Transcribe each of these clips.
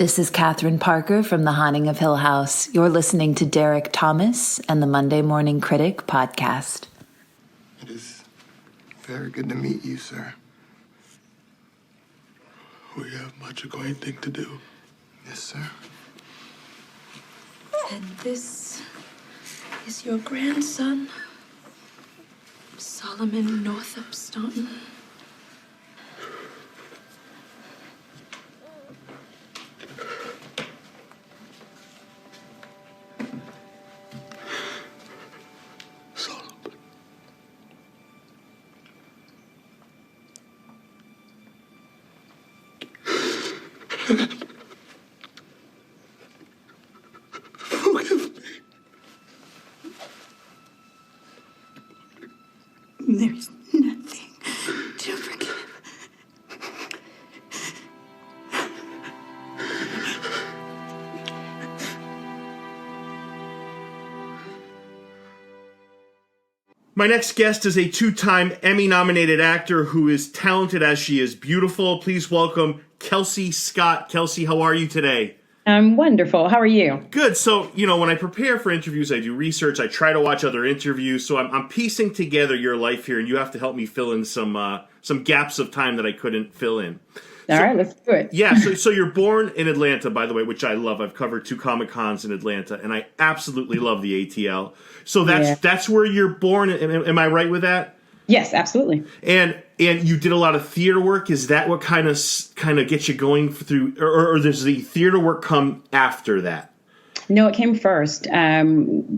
This is Catherine Parker from The Haunting of Hill House. You're listening to Derek Thomas and the Monday Morning Critic podcast. It is very good to meet you, sir. We have much acquainting to do. Yes, sir. And this is your grandson, Solomon Northup Staunton. Forgive me. There's nothing to forgive. My next guest is a two-time Emmy-nominated actor who is talented as she is beautiful. Please welcome Kelsey Scott. Kelsey, how are you today? I'm wonderful. How are you? Good. So, when I prepare for interviews, I do research. I try to watch other interviews. So I'm piecing together your life here, and you have to help me fill in some gaps of time that I couldn't fill in. All right, let's do it. Yeah, so you're born in Atlanta, by the way, which I love. I've covered 2 Comic-Cons in Atlanta, and I absolutely love the ATL. So that's where you're born. Am I right with that? Yes, absolutely. And you did a lot of theater work. Is that what kind of gets you going through, or does the theater work come after that? No, it came first.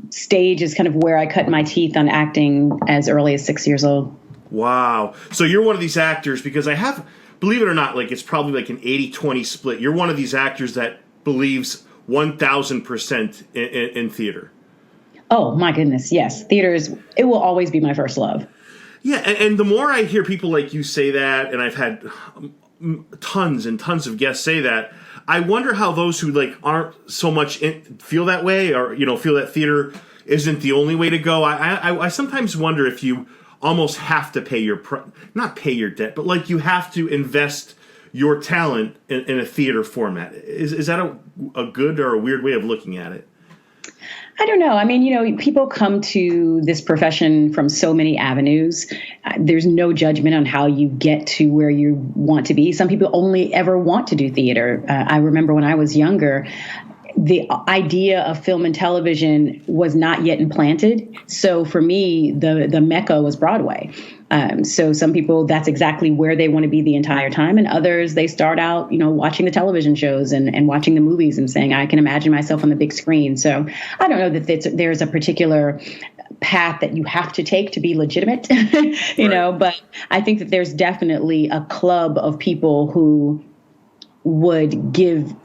Stage is kind of where I cut my teeth on acting as early as 6 years old. Wow. So you're one of these actors, because I have, believe it or not, it's probably like an 80-20 split. You're one of these actors that believes 1,000% in theater. Oh, my goodness, yes. Theater it will always be my first love. Yeah, and the more I hear people like you say that, and I've had tons and tons of guests say that, I wonder how those who aren't so much feel that way, or feel that theater isn't the only way to go. I sometimes wonder if you almost have to pay not pay your debt, but you have to invest your talent in a theater format. Is that a good or a weird way of looking at it? I don't know. I mean, people come to this profession from so many avenues. There's no judgment on how you get to where you want to be. Some people only ever want to do theater. I remember when I was younger, the idea of film and television was not yet implanted. So for me, the Mecca was Broadway. So some people, that's exactly where they want to be the entire time. And others, they start out, watching the television shows and watching the movies and saying, I can imagine myself on the big screen. So I don't know that there's a particular path that you have to take to be legitimate, but I think that there's definitely a club of people who would give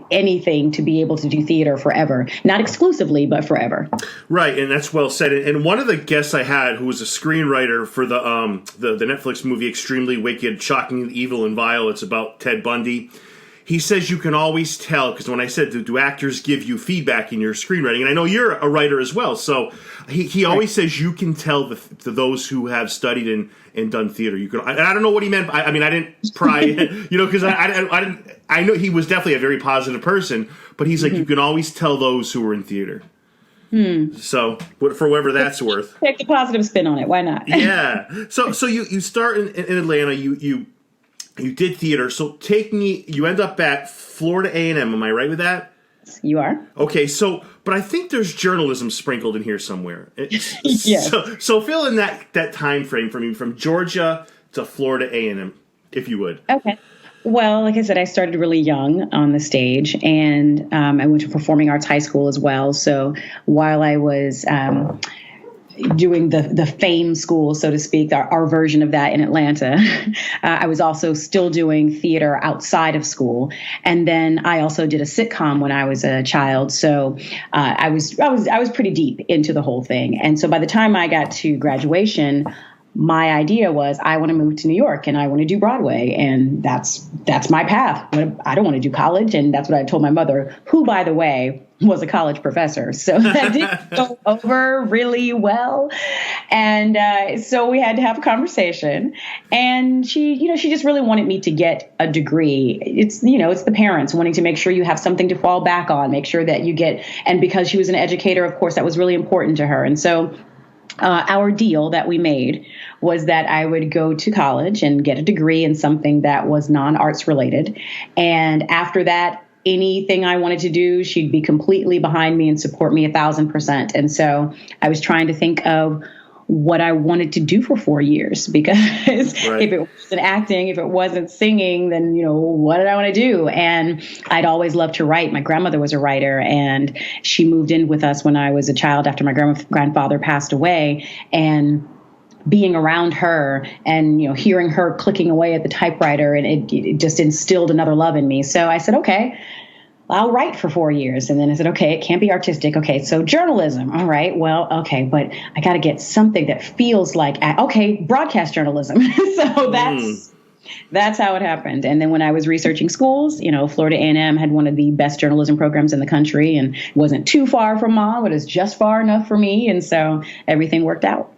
anything to be able to do theater forever. Not exclusively, but forever. Right, and that's well said. And one of the guests I had, who was a screenwriter for the Netflix movie Extremely Wicked, Shockingly Evil and Vile, it's about Ted Bundy, he says you can always tell, because when I said, do actors give you feedback in your screenwriting? And I know you're a writer as well, so he always says you can tell to those who have studied and done theater. You can. I don't know what he meant. I mean, I didn't pry, because I know he was definitely a very positive person, but he's like, you can always tell those who are in theater. So for whatever that's worth. Take the positive spin on it. Why not? Yeah. So you start in Atlanta. You did theater. So you end up at Florida A&M. Am I right with that? You are. Okay. But I think there's journalism sprinkled in here somewhere. Yes. So fill in that time frame for me from Georgia to Florida A&M, if you would. Okay. Well, like I said, I started really young on the stage, and I went to performing arts high school as well. So while I was doing the fame school, so to speak, our version of that in Atlanta, I was also still doing theater outside of school. And then I also did a sitcom when I was a child. So I was pretty deep into the whole thing. And so by the time I got to graduation, my idea was I want to move to New York and I want to do Broadway. And that's my path. I don't want to do college. And that's what I told my mother, who, by the way, was a college professor. So that didn't go over really well. And so we had to have a conversation. And she just really wanted me to get a degree. It's the parents wanting to make sure you have something to fall back on, make sure that you get, and because she was an educator, of course, that was really important to her. And so our deal that we made was that I would go to college and get a degree in something that was non-arts related. And after that, anything I wanted to do, she'd be completely behind me and support me 1,000%. And so I was trying to think of what I wanted to do for 4 years, because right. If it wasn't acting, if it wasn't singing, then, what did I want to do? And I'd always loved to write. My grandmother was a writer, and she moved in with us when I was a child after my grandfather passed away. And being around her and, hearing her clicking away at the typewriter, and it just instilled another love in me. So I said, okay, I'll write for 4 years. And then I said, okay, it can't be artistic. Okay, so journalism. All right, well, okay, but I got to get something that feels like, okay, broadcast journalism. So that's how it happened. And then when I was researching schools, Florida A&M had one of the best journalism programs in the country, and it wasn't too far from mom, but it was just far enough for me. And so everything worked out.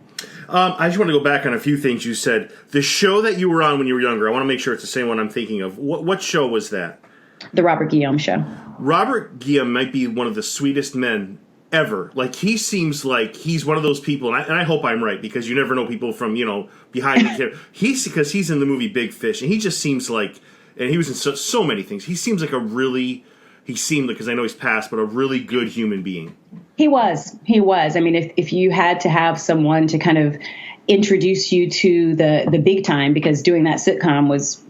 I just want to go back on a few things you said. The show that you were on when you were younger, I want to make sure it's the same one I'm thinking of. What show was that? The Robert Guillaume Show. Robert Guillaume might be one of the sweetest men ever. Like, he seems like he's one of those people, and I hope I'm right, because you never know people from, behind the camera. Because he's in the movie Big Fish, and he just seems like, and he was in so many things, he seems like because I know he's passed, but a really good human being. He was. I mean, if you had to have someone to kind of introduce you to the big time, because doing that sitcom was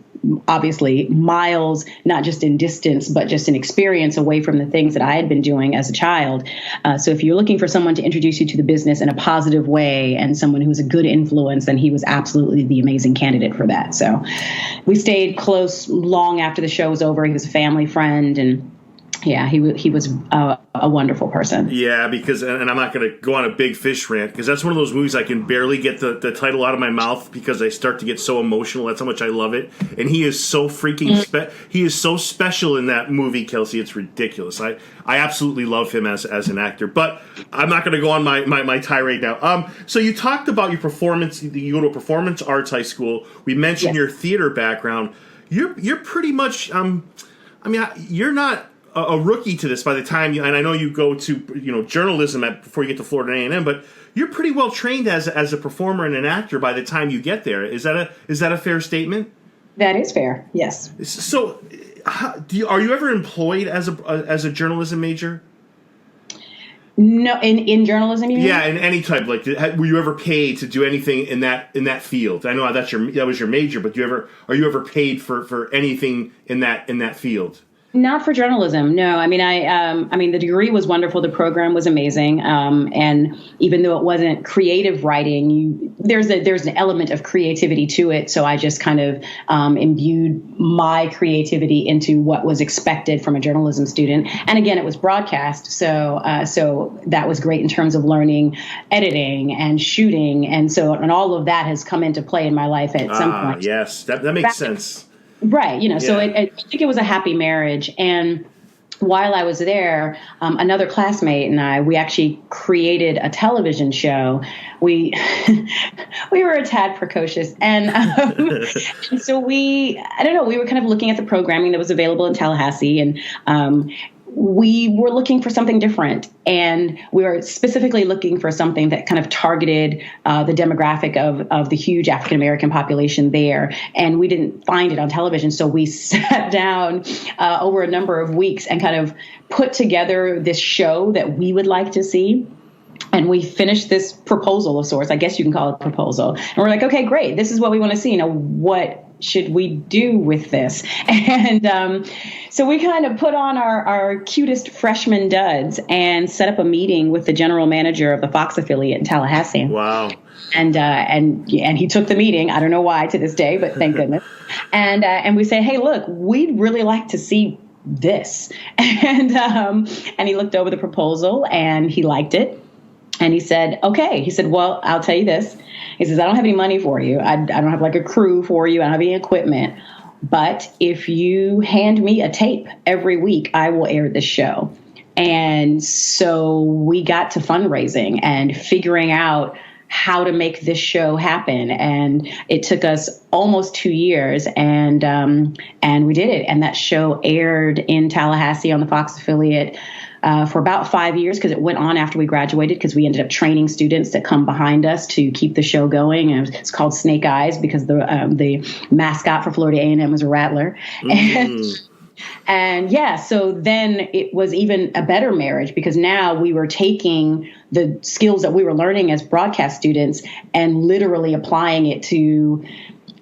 obviously miles, not just in distance, but just in experience away from the things that I had been doing as a child. So if you're looking for someone to introduce you to the business in a positive way and someone who's a good influence, then he was absolutely the amazing candidate for that. So we stayed close long after the show was over. He was a family friend, and yeah, he was a wonderful person. Yeah, because, and I'm not going to go on a Big Fish rant, because that's one of those movies I can barely get the title out of my mouth because I start to get so emotional. That's how much I love it. And he is so freaking he is so special in that movie, Kelsey. It's ridiculous. I absolutely love him as an actor. But I'm not going to go on my tirade now. So you talked about your performance. You go to a performance arts high school. We mentioned your theater background. You're pretty much. You're not a rookie to this by the time and I know you go to journalism before you get to Florida A&M, but you're pretty well trained as a performer and an actor by the time you get there. Is that a fair statement? That is fair. Yes. So, are you ever employed as a journalism major? No, in journalism, you mean? Yeah, in any type. Like, were you ever paid to do anything in that field? I know that was your major, but are you ever paid for anything in that field? Not for journalism, no. I mean, the degree was wonderful. The program was amazing, and even though it wasn't creative writing, there's an element of creativity to it. So I just kind of imbued my creativity into what was expected from a journalism student. And again, it was broadcast, so that was great in terms of learning editing and shooting, and all of that has come into play in my life at some point. Yes, that makes sense. Right. So I think it was a happy marriage. And while I was there, another classmate and we actually created a television show. We were a tad precocious. And so we were kind of looking at the programming that was available in Tallahassee, and we were looking for something different, and we were specifically looking for something that kind of targeted the demographic of the huge African American population there, and we didn't find it on television. So we sat down over a number of weeks and kind of put together this show that we would like to see. And we finished this proposal of sorts. I guess you can call it a proposal. And we're like, okay, great. This is what we want to see. Now, what should we do with this? And so we kind of put on our cutest freshman duds and set up a meeting with the general manager of the Fox affiliate in Tallahassee. Wow. And he took the meeting. I don't know why to this day, but thank goodness. And we said, hey, look, we'd really like to see this. And he looked over the proposal and he liked it. And he said, okay. He said, well, I'll tell you this. He says, I don't have any money for you. I don't have like a crew for you. I don't have any equipment. But if you hand me a tape every week, I will air this show. And so we got to fundraising and figuring out how to make this show happen. And it took us almost 2 years, and we did it. And that show aired in Tallahassee on the Fox affiliate for about 5 years, because it went on after we graduated, because we ended up training students that come behind us to keep the show going. And it's called Snake Eyes because the mascot for Florida A&M was a rattler. And yeah, so then it was even a better marriage, because now we were taking the skills that we were learning as broadcast students and literally applying it to,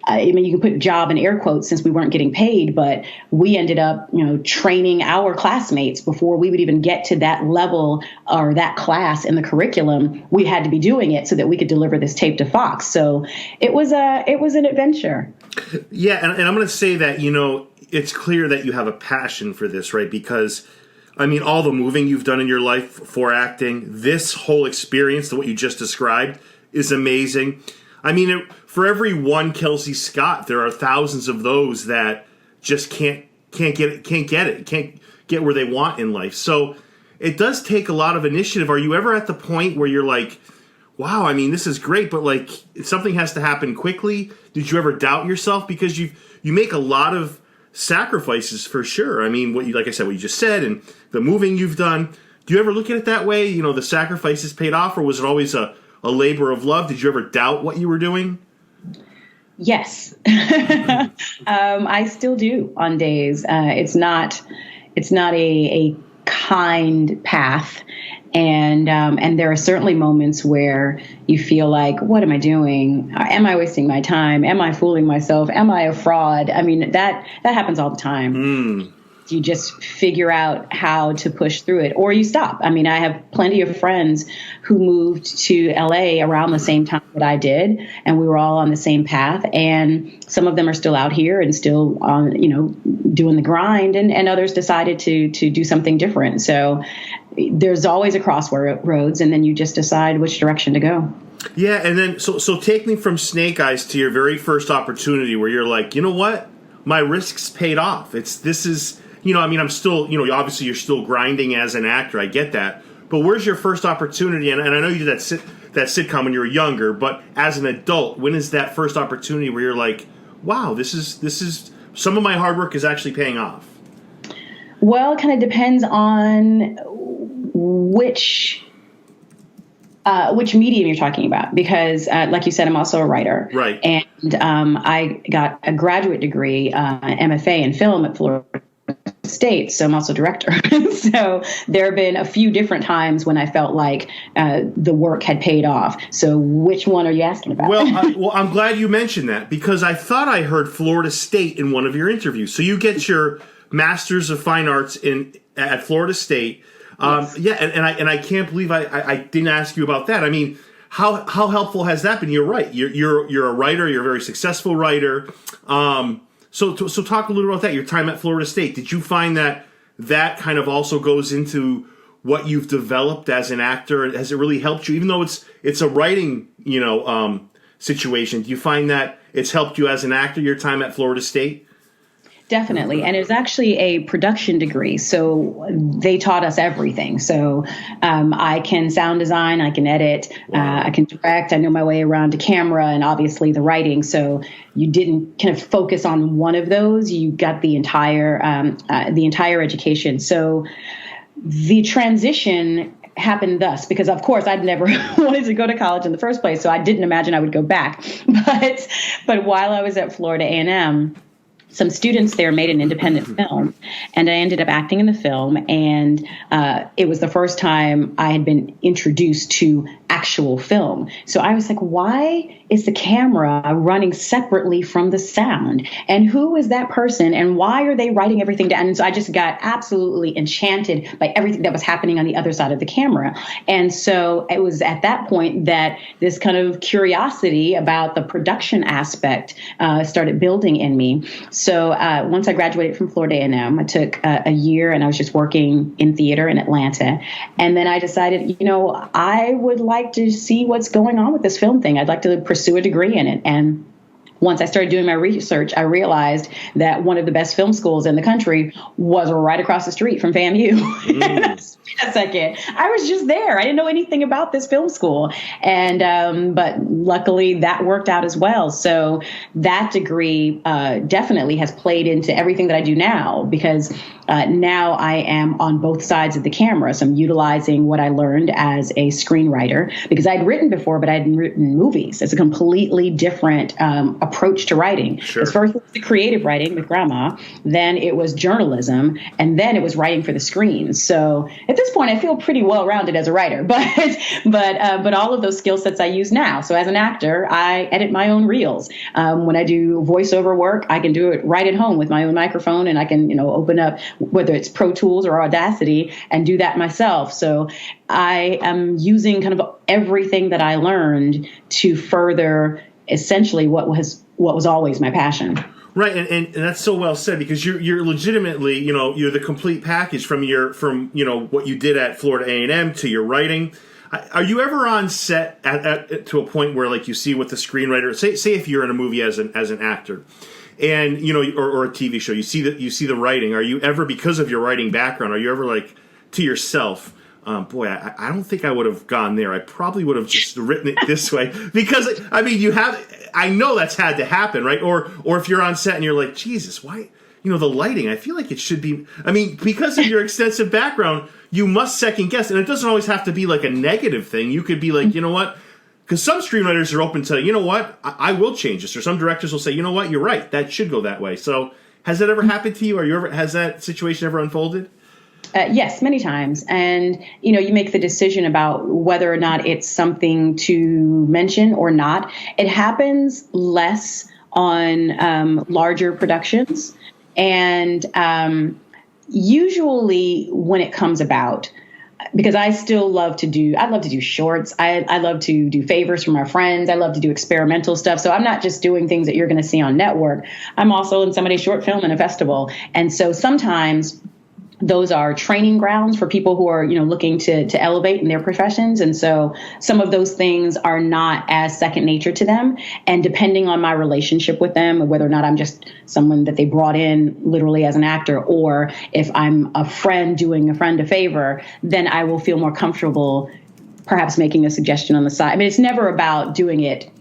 I mean, you can put job in air quotes since we weren't getting paid, but we ended up, training our classmates before we would even get to that level or that class in the curriculum. We had to be doing it so that we could deliver this tape to Fox. So it was an adventure. Yeah, and I'm going to say that, it's clear that you have a passion for this, right? Because, I mean, all the moving you've done in your life for acting, this whole experience, what you just described, is amazing. I mean, for every one Kelsey Scott, there are thousands of those that just can't get where they want in life. So it does take a lot of initiative. Are you ever at the point where you're like, wow, I mean, this is great, but like something has to happen quickly? Did you ever doubt yourself? Because you make a lot of sacrifices for sure. I mean, what you just said, and the moving you've done. Do you ever look at it that way? The sacrifices paid off, or was it always a labor of love? Did you ever doubt what you were doing? Yes. I still do on days. It's not a kind path. And there are certainly moments where you feel like, what am I doing? Am I wasting my time? Am I fooling myself? Am I a fraud? I mean, that happens all the time. You just figure out how to push through it, or you stop. I mean, I have plenty of friends who moved to LA around the same time that I did, and we were all on the same path. And some of them are still out here and still on, doing the grind, and others decided to do something different. So there's always a crossroads, and then you just decide which direction to go. Yeah, and then so take me from Snake Eyes to your very first opportunity where you're like, you know what, my risks paid off. I'm still, obviously you're still grinding as an actor. I get that. But where's your first opportunity? And I know you did that sitcom when you were younger, but as an adult, when is that first opportunity where you're like, wow, this is some of my hard work is actually paying off? Well, it kind of depends on which medium you're talking about, because like you said, I'm also a writer. Right. And I got a graduate degree, MFA in film at Florida State, so I'm also a director. So there have been a few different times when I felt like the work had paid off. So which one are you asking about? Well, I'm glad you mentioned that, because I thought I heard Florida State in one of your interviews. So you get your Master's of Fine Arts at Florida State. Yes. Yeah, and I can't believe I didn't ask you about that. I mean, how helpful has that been? You're right. You're a writer. You're a very successful writer. So talk a little about that, your time at Florida State. Did you find that kind of also goes into what you've developed as an actor? Has it really helped you, even though it's a writing, situation? Do you find that it's helped you as an actor, your time at Florida State? Definitely. And it was actually a production degree. So they taught us everything. So I can sound design, I can edit, I can direct, I know my way around a camera, and obviously the writing. So you didn't kind of focus on one of those. You got the entire education. So the transition happened thus, because of course I'd never wanted to go to college in the first place. So I didn't imagine I would go back. But while I was at Florida A&M, some students there made an independent film, and I ended up acting in the film. And it was the first time I had been introduced to actual film. So I was like, why is the camera running separately from the sound? And who is that person? And why are they writing everything down? And so I just got absolutely enchanted by everything that was happening on the other side of the camera. And so it was at that point that this kind of curiosity about the production aspect started building in me. So once I graduated from Florida A&M, I took a year and I was just working in theater in Atlanta. And then I decided, I would like to see what's going on with this film thing. I'd like to pursue a degree in it. And once I started doing my research, I realized that one of the best film schools in the country was right across the street from FAMU. A second, I was just there. I didn't know anything about this film school, and but luckily that worked out as well. So that degree definitely has played into everything that I do now, because now I am on both sides of the camera. So I'm utilizing what I learned as a screenwriter, because I'd written before, but I hadn't written movies. It's a completely different approach to writing. Sure. First it was the creative writing with Grandma, then it was journalism, and then it was writing for the screen. So at this point, I feel pretty well-rounded as a writer, but all of those skill sets I use now. So as an actor, I edit my own reels. When I do voiceover work, I can do it right at home with my own microphone, and I can, open up whether it's Pro Tools or Audacity and do that myself. So I am using kind of everything that I learned to further essentially what was always my passion. Right, and that's so well said, because you're legitimately, you're the complete package from what you did at Florida A&M to your writing. Are you ever on set at to a point where, like, you see what the screenwriter say if you're in a movie as an actor, and or a TV show, you see the writing? Are you ever, because of your writing background, are you ever like to yourself, boy, I don't think I would have gone there. I probably would have just written it this way, because I know that's had to happen, right? Or if you're on set and you're like, Jesus, why? The lighting, I feel like it should be, because of your extensive background, you must second guess. And it doesn't always have to be like a negative thing. You could be like, you know what? Because some screenwriters are open to, I will change this. Or some directors will say, you know what? You're right. That should go that way. So has that ever happened to you? Has that situation ever unfolded? Yes, many times. And, you make the decision about whether or not it's something to mention or not. It happens less on larger productions. And usually when it comes about, because I love to do shorts. I love to do favors for my friends. I love to do experimental stuff. So I'm not just doing things that you're going to see on network. I'm also in somebody's short film in a festival. And so sometimes those are training grounds for people who are, looking to elevate in their professions. And so some of those things are not as second nature to them. And depending on my relationship with them, whether or not I'm just someone that they brought in literally as an actor, or if I'm a friend doing a friend a favor, then I will feel more comfortable perhaps making a suggestion on the side. It's never about doing it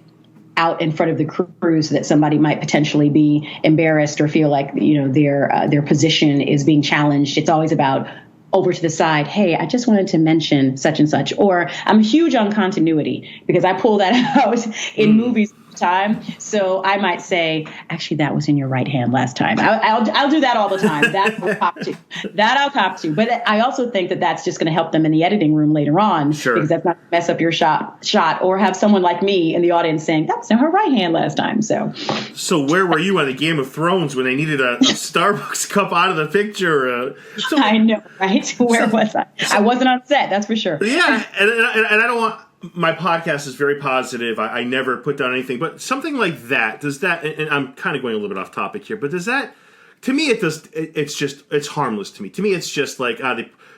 out in front of the crew so that somebody might potentially be embarrassed or feel like, their position is being challenged. It's always about over to the side. Hey, I just wanted to mention such and such. Or I'm huge on continuity, because I pull that out in movies all the time. So I might say, actually, that was in your right hand last time. I'll do that all the time. That I'll cop to. But I also think that that's just going to help them in the editing room later on. Sure. Because that's not going to mess up your shot, or have someone like me in the audience saying, that was in her right hand last time. So where were you on the Game of Thrones when they needed a Starbucks cup out of the picture? I know, right? Where was I? I wasn't on set, that's for sure. Yeah, and I don't want... My podcast is very positive. I never put down anything, but something like that, does that, and I'm kind of going a little bit off topic here, but does that, to me, it's harmless to me. To me, it's just like,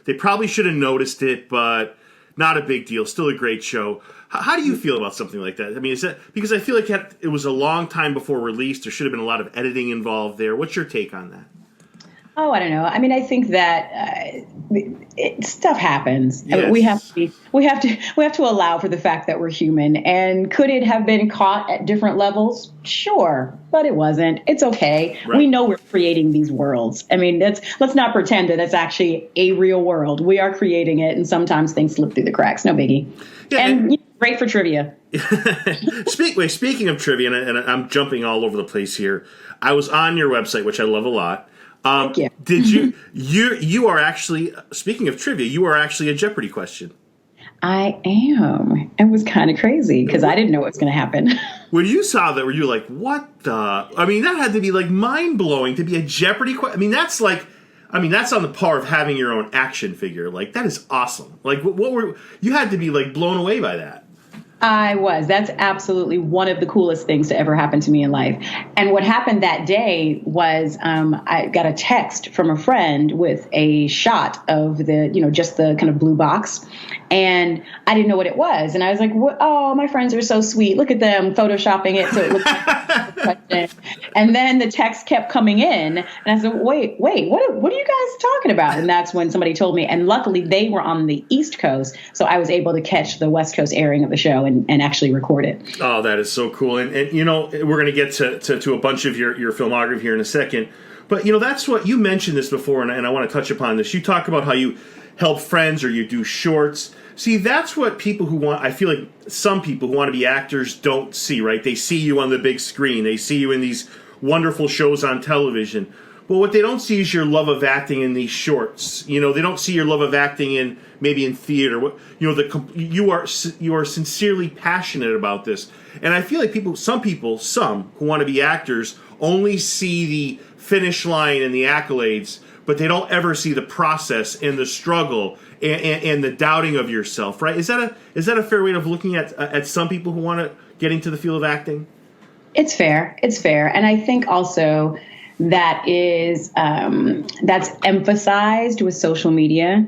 they probably should have noticed it, but not a big deal. Still a great show. How do you feel about something like that? Is that, because I feel like it was a long time before release. There should have been a lot of editing involved there. What's your take on that? Oh, I don't know. I think that stuff happens. Yes. We have to allow for the fact that we're human. And could it have been caught at different levels? Sure, but it wasn't. It's okay. Right. We know we're creating these worlds. Let's not pretend that it's actually a real world. We are creating it, and sometimes things slip through the cracks. No biggie. Yeah, and great for trivia. Speaking of trivia, and I'm jumping all over the place here. I was on your website, which I love a lot. Thank you. Did you are actually, speaking of trivia, you are actually a Jeopardy question. I am. It was kind of crazy because I didn't know what was going to happen. When you saw that, were you like, what the? That had to be like mind blowing to be a Jeopardy question. That's on the par of having your own action figure. Like, that is awesome. Like, what were you had to be like blown away by that? I was. That's absolutely one of the coolest things to ever happen to me in life. And what happened that day was I got a text from a friend with a shot of the, just the kind of blue box. And I didn't know what it was. And I was like, oh, my friends are so sweet. Look at them photoshopping it so it looks like And then the text kept coming in. And I said, wait, what are you guys talking about? And that's when somebody told me. And luckily, they were on the East Coast. So I was able to catch the West Coast airing of the show and actually record it. Oh, that is so cool. And we're going to get to a bunch of your filmography here in a second. But, that's what you mentioned this before, and I want to touch upon this. You talk about how you help friends or you do shorts. See, that's what people who want, I feel like some people who want to be actors don't see, right? They see you on the big screen. They see you in these wonderful shows on television. But what they don't see is your love of acting in these shorts. They don't see your love of acting in maybe in theater. You are sincerely passionate about this. And I feel like some who want to be actors only see the finish line and the accolades, but they don't ever see the process and the struggle and the doubting of yourself, right? Is that a fair way of looking at some people who want to get into the field of acting? It's fair. And I think also that is that's emphasized with social media.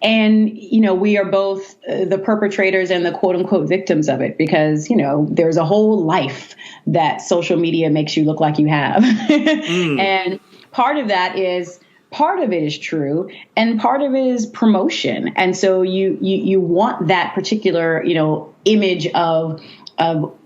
And, we are both the perpetrators and the quote unquote victims of it because, there's a whole life that social media makes you look like you have. And part of it is true. And part of it is promotion. And so you want that particular, image of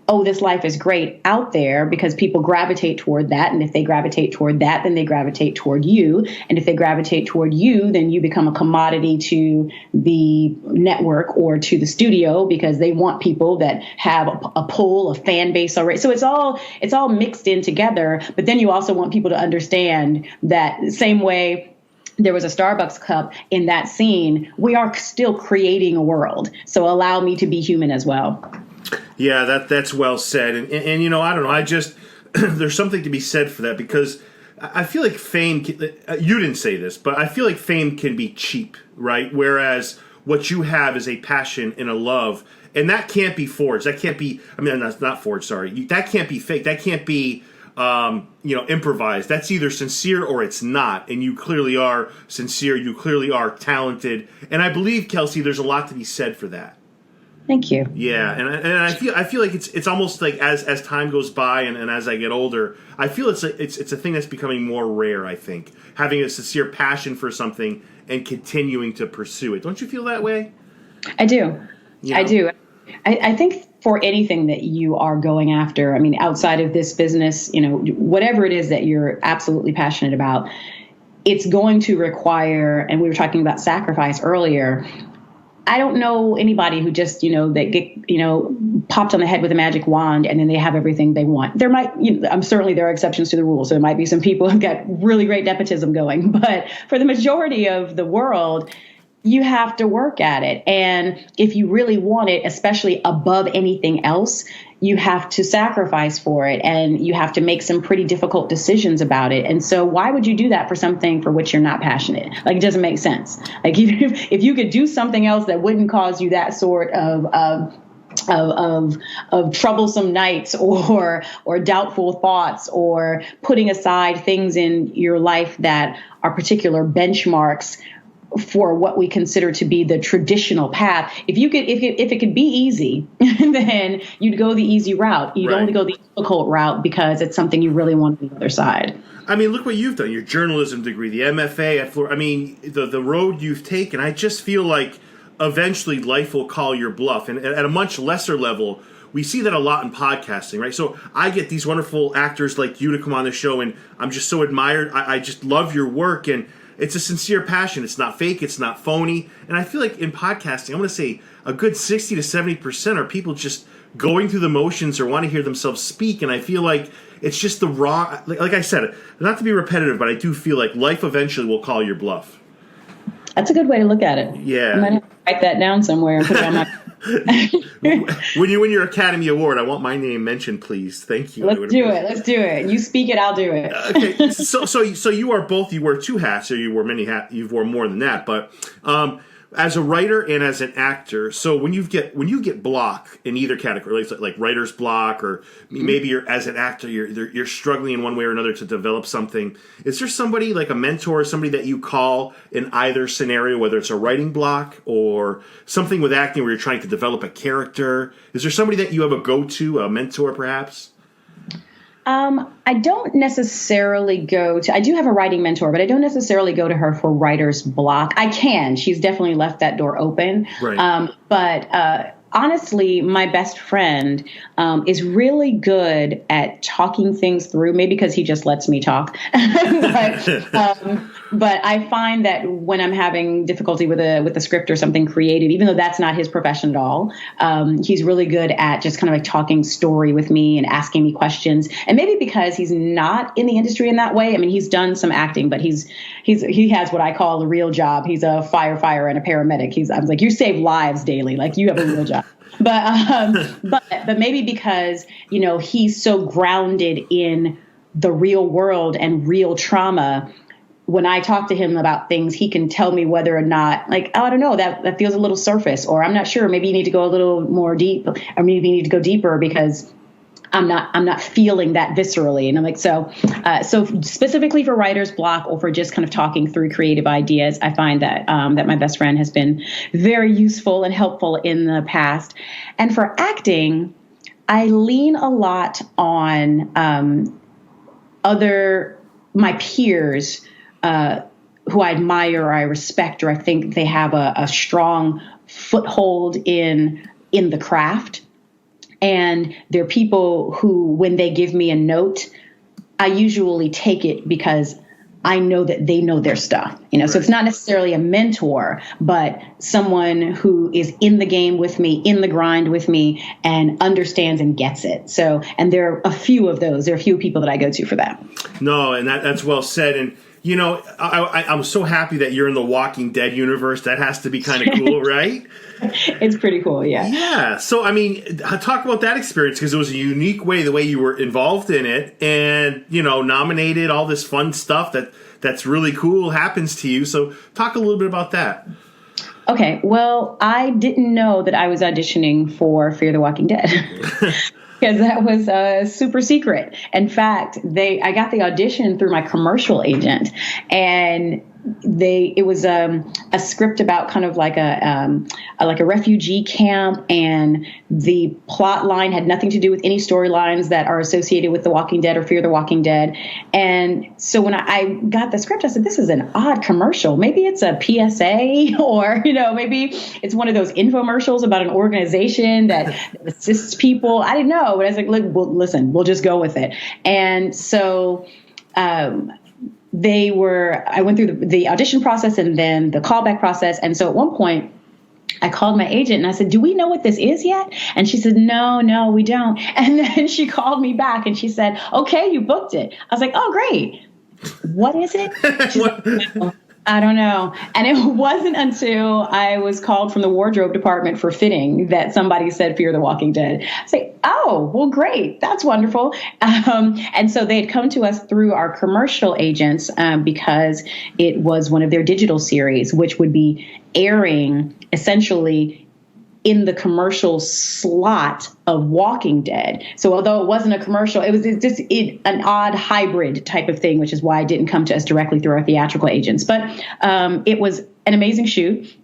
oh, this life is great out there because people gravitate toward that. And if they gravitate toward that, then they gravitate toward you. And if they gravitate toward you, then you become a commodity to the network or to the studio because they want people that have a pull, a fan base already. So it's all mixed in together. But then you also want people to understand that the same way there was a Starbucks cup in that scene, we are still creating a world. So allow me to be human as well. Yeah, that's well said. And I don't know. I just there's something to be said for that because I feel like fame. You didn't say this, but I feel like fame can be cheap, right? Whereas what you have is a passion and a love, and that can't be forged. That can't be. I mean, that's not forged. Sorry, that can't be fake. That can't be. Improvised. That's either sincere or it's not. And you clearly are sincere. You clearly are talented. And I believe, Kelsey, there's a lot to be said for that. Thank you. Yeah, and I feel like it's almost like as time goes by and as I get older, I feel it's a thing that's becoming more rare. I think having a sincere passion for something and continuing to pursue it. Don't you feel that way? I do. I do. I think for anything that you are going after, I mean, outside of this business, whatever it is that you're absolutely passionate about, it's going to require, and we were talking about sacrifice earlier. I don't know anybody who just, they get, popped on the head with a magic wand and then they have everything they want. There might, certainly there are exceptions to the rule. So there might be some people who've got really great nepotism going. But for the majority of the world, you have to work at it. And if you really want it, especially above anything else, you have to sacrifice for it and you have to make some pretty difficult decisions about it. And so why would you do that for something for which you're not passionate? Like, it doesn't make sense. Like, if you could do something else that wouldn't cause you that sort of troublesome nights or doubtful thoughts or putting aside things in your life that are particular benchmarks for what we consider to be the traditional path. If it could be easy, then you'd go the easy route. You'd only go the difficult route because it's something you really want on the other side. I mean, look what you've done. Your journalism degree, the MFA at Florida. I mean, the road you've taken. I just feel like eventually life will call your bluff. And at a much lesser level, we see that a lot in podcasting, right? So I get these wonderful actors like you to come on the show, and I'm just so admired. I just love your work, and it's a sincere passion. It's not fake. It's not phony. And I feel like in podcasting, I'm going to say a good 60 to 70% are people just going through the motions or want to hear themselves speak. And I feel like it's just the wrong, like I said, not to be repetitive, but I do feel like life eventually will call your bluff. That's a good way to look at it. Yeah. I'm going to write that down somewhere and put it on my... When you win your Academy Award, I want my name mentioned, please. Thank you. Let's do it. You speak it, I'll do it. Okay. So you are both. You wear two hats, or you wore many hats. You've worn more than that. But as a writer and as an actor, so when you get block in either category, like writer's block, or maybe you're as an actor you're struggling in one way or another to develop something, is there somebody like a mentor, somebody that you call in either scenario, whether it's a writing block or something with acting where you're trying to develop a character? Is there somebody that you have a go-to, a mentor perhaps? I don't necessarily go to, I do have a writing mentor, but I don't necessarily go to her for writer's block. I can. She's definitely left that door open. Right. But honestly, my best friend is really good at talking things through, maybe because he just lets me talk. But I find that when I'm having difficulty with a script or something creative, even though that's not his profession at all, he's really good at just kind of like talking story with me and asking me questions. And maybe because he's not in the industry in that way. I mean, he's done some acting, but he has what I call a real job. He's a firefighter and a paramedic. I was like, you save lives daily. Like, you have a real job. But maybe because, he's so grounded in the real world and real trauma, when I talk to him about things, he can tell me whether or not, like, oh, I don't know, that feels a little surface, or I'm not sure, maybe you need to go a little more deep, or maybe you need to go deeper because I'm not feeling that viscerally. And I'm like, so specifically for writer's block or for just kind of talking through creative ideas, I find that that my best friend has been very useful and helpful in the past. And for acting, I lean a lot on my peers who I admire or I respect, or I think they have a strong foothold in the craft. And they're people who, when they give me a note, I usually take it because I know that they know their stuff. Right. So it's not necessarily a mentor, but someone who is in the game with me, in the grind with me, and understands and gets it. So, and there are a few of those. There are a few people that I go to for that. No, and that's well said. And I'm so happy that you're in the Walking Dead universe. That has to be kind of cool, right? It's pretty cool, yeah. Yeah. So, I mean, talk about that experience, because it was a unique way, the way you were involved in it, and, nominated, all this fun stuff that's really cool happens to you. So talk a little bit about that. Okay. Well, I didn't know that I was auditioning for Fear the Walking Dead. Because that was super secret. In fact, I got the audition through my commercial agent, and it was a script about kind of like a refugee camp, and the plot line had nothing to do with any storylines that are associated with The Walking Dead or Fear the Walking Dead. And so when I got the script, I said, this is an odd commercial. Maybe it's a PSA, or maybe it's one of those infomercials about an organization that assists people. I didn't know, but I was like, look, well, listen, we'll just go with it. And so I went through the audition process and then the callback process. And so at one point I called my agent and I said, do we know what this is yet? And she said, no, we don't. And then she called me back and she said, okay, you booked it. I was like, oh, great. What is it? She's like, I don't know. And it wasn't until I was called from the wardrobe department for fitting that somebody said Fear the Walking Dead. I was like, oh, well, great. That's wonderful. And so they had come to us through our commercial agents because it was one of their digital series, which would be airing essentially in the commercial slot of Walking Dead. So although it wasn't a commercial, it was just an odd hybrid type of thing, which is why it didn't come to us directly through our theatrical agents. But it was an amazing shoot.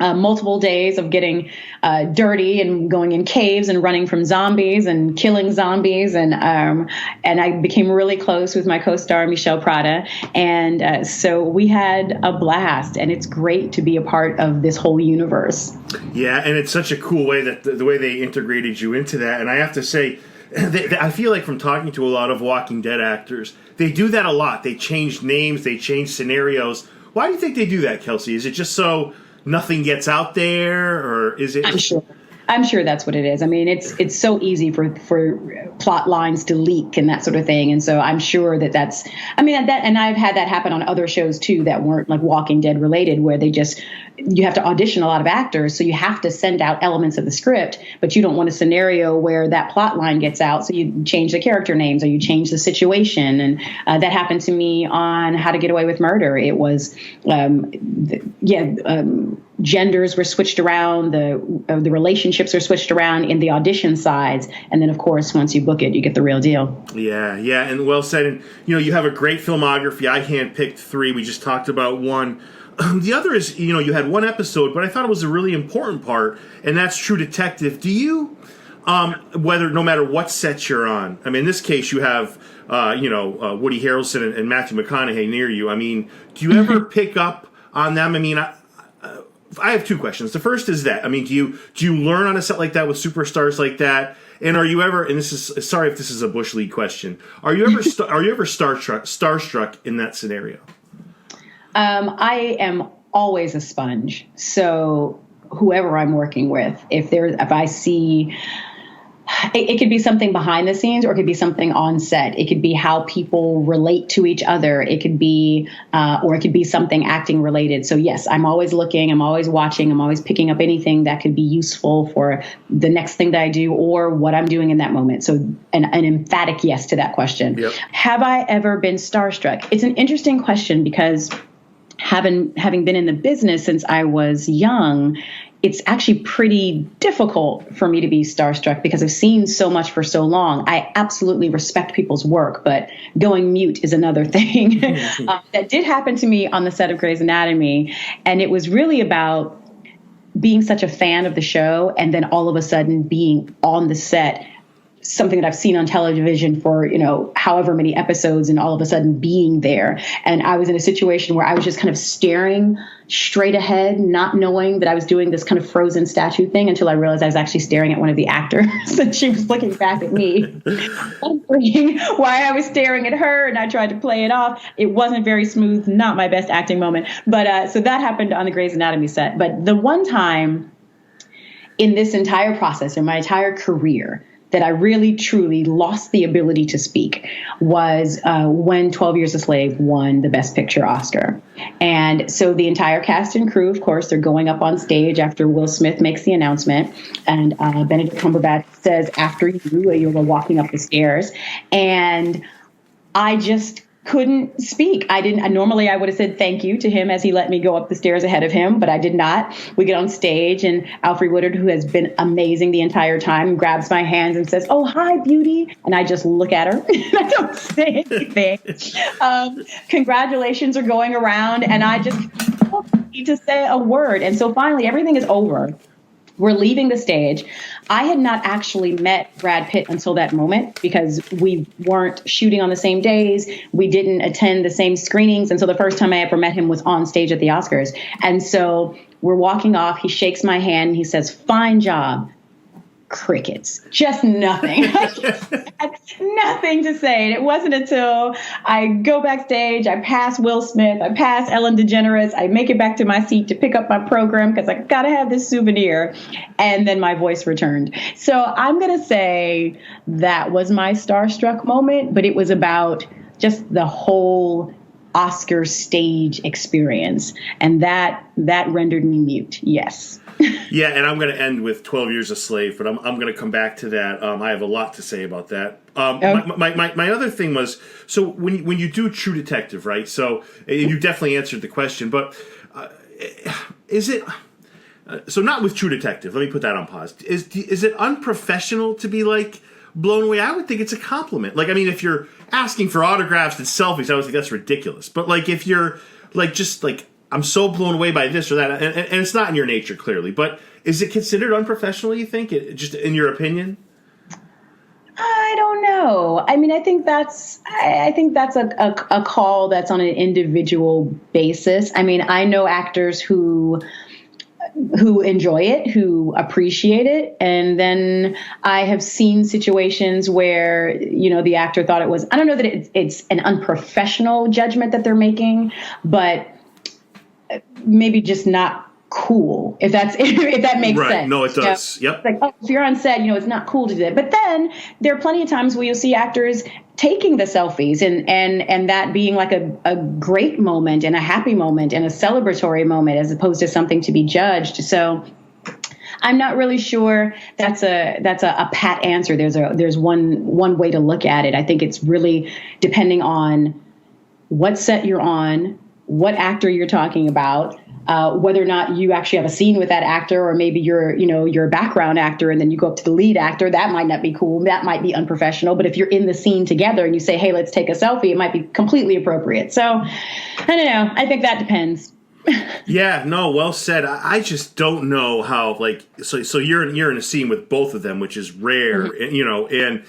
Multiple days of getting dirty and going in caves and running from zombies and killing zombies. And I became really close with my co-star, Michelle Prada. And so we had a blast. And it's great to be a part of this whole universe. Yeah, and it's such a cool way that the way they integrated you into that. And I have to say, I feel like from talking to a lot of Walking Dead actors, they do that a lot. They change names, they change scenarios. Why do you think they do that, Kelsey? Is it just so nothing gets out there, or is it? I'm sure that's what it is. I mean, it's so easy for plot lines to leak and that sort of thing. And so I'm sure that's, I mean, and I've had that happen on other shows too that weren't like Walking Dead related, where you have to audition a lot of actors. So you have to send out elements of the script, but you don't want a scenario where that plot line gets out. So you change the character names or you change the situation. And that happened to me on How to Get Away with Murder. It was, genders were switched around, the relationships are switched around in the audition sides, and then of course once you book it, you get the real deal. Yeah, and well said. And you have a great filmography. I handpicked 3. We just talked about one. The other is you had one episode, but I thought it was a really important part, and that's True Detective. Do you, no matter what set you're on? I mean, in this case, you have Woody Harrelson and Matthew McConaughey near you. I mean, do you ever pick up on them? I mean, I have 2 questions. The first is that, I mean, do you learn on a set like that with superstars like that? And are you ever, and this is, sorry if this is a Bush League question, are you ever starstruck in that scenario? I am always a sponge. So whoever I'm working with, if I see, it could be something behind the scenes or it could be something on set. It could be how people relate to each other. It could be, or it could be something acting related. So yes, I'm always looking, I'm always watching, I'm always picking up anything that could be useful for the next thing that I do or what I'm doing in that moment. So an emphatic yes to that question. Yep. Have I ever been starstruck? It's an interesting question because having been in the business since I was young, it's actually pretty difficult for me to be starstruck because I've seen so much for so long. I absolutely respect people's work, but going mute is another thing. That did happen to me on the set of Grey's Anatomy. And it was really about being such a fan of the show and then all of a sudden being on the set, something that I've seen on television for, however many episodes, and all of a sudden being there. And I was in a situation where I was just kind of staring straight ahead, not knowing that I was doing this kind of frozen statue thing until I realized I was actually staring at one of the actors and she was looking back at me, wondering why I was staring at her, and I tried to play it off. It wasn't very smooth, not my best acting moment. But so that happened on the Grey's Anatomy set. But the one time in this entire process, in my entire career, that I really, truly lost the ability to speak was when 12 Years a Slave won the Best Picture Oscar. And so the entire cast and crew, of course, they're going up on stage after Will Smith makes the announcement. And Benedict Cumberbatch says, "After you, you'll go walking up the stairs." And I just couldn't speak. Normally I would have said thank you to him as he let me go up the stairs ahead of him, but I did not. We get on stage and Alfre Woodard, who has been amazing the entire time, grabs my hands and says, "Oh, hi, beauty." And I just look at her and I don't say anything. Congratulations are going around and I just don't need to say a word. And so finally everything is over. We're leaving the stage. I had not actually met Brad Pitt until that moment because we weren't shooting on the same days. We didn't attend the same screenings. And so the first time I ever met him was on stage at the Oscars. And so we're walking off. He shakes my hand and he says, "Fine job." Crickets, just nothing. I had nothing to say. And it wasn't until I go backstage, I pass Will Smith, I pass Ellen DeGeneres, I make it back to my seat to pick up my program because I got to have this souvenir. And then my voice returned. So I'm going to say that was my starstruck moment, but it was about just the whole Oscar stage experience. And that rendered me mute. Yes. Yeah, and I'm going to end with 12 Years a Slave, but I'm going to come back to that. I have a lot to say about that. My other thing was, so when you do True Detective, right? So you definitely answered the question, but is it so not with True Detective? Let me put that on pause. Is it unprofessional to be like blown away? I would think it's a compliment. Like, I mean, if you're asking for autographs and selfies, I would think that's ridiculous. But like, if you're like just like, I'm so blown away by this or that, and it's not in your nature, clearly. But is it considered unprofessional, you think, just in your opinion? I don't know. I mean, I think that's a call that's on an individual basis. I mean, I know actors who enjoy it, who appreciate it. And then I have seen situations where, the actor thought it was, I don't know that it's an unprofessional judgment that they're making, but maybe just not cool, if that makes sense. No, it does. Yep. It's like, oh, if you're on set, it's not cool to do that. But then there are plenty of times where you'll see actors taking the selfies and that being like a great moment and a happy moment and a celebratory moment as opposed to something to be judged. So I'm not really sure that's a pat answer. There's one way to look at it. I think it's really depending on what set you're on, what actor you're talking about, whether or not you actually have a scene with that actor, or maybe you're a background actor and then you go up to the lead actor, that might not be cool. That might be unprofessional. But if you're in the scene together and you say, hey, let's take a selfie, it might be completely appropriate. So I don't know. I think that depends. Yeah, no, well said. I just don't know how, like, so you're in a scene with both of them, which is rare, and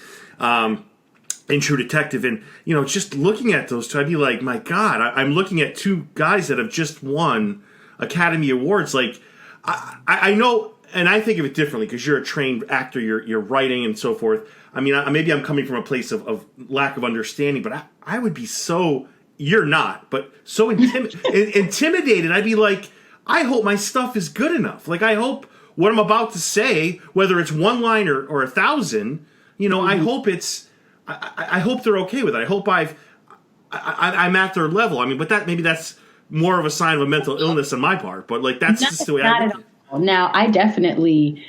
in True Detective, and just looking at those two, I'd be like, my God, I'm looking at two guys that have just won Academy Awards. Like, I know, and I think of it differently because you're a trained actor, you're writing and so forth. I mean, maybe I'm coming from a place of lack of understanding, but I would be so. You're not, but so intimidated. I'd be like, I hope my stuff is good enough. Like, I hope what I'm about to say, whether it's one line or 1,000, I hope I hope they're okay with it. I hope I'm at their level. I mean, but that's more of a sign of a mental illness on my part. But like, that's just the way I do it. Now, I definitely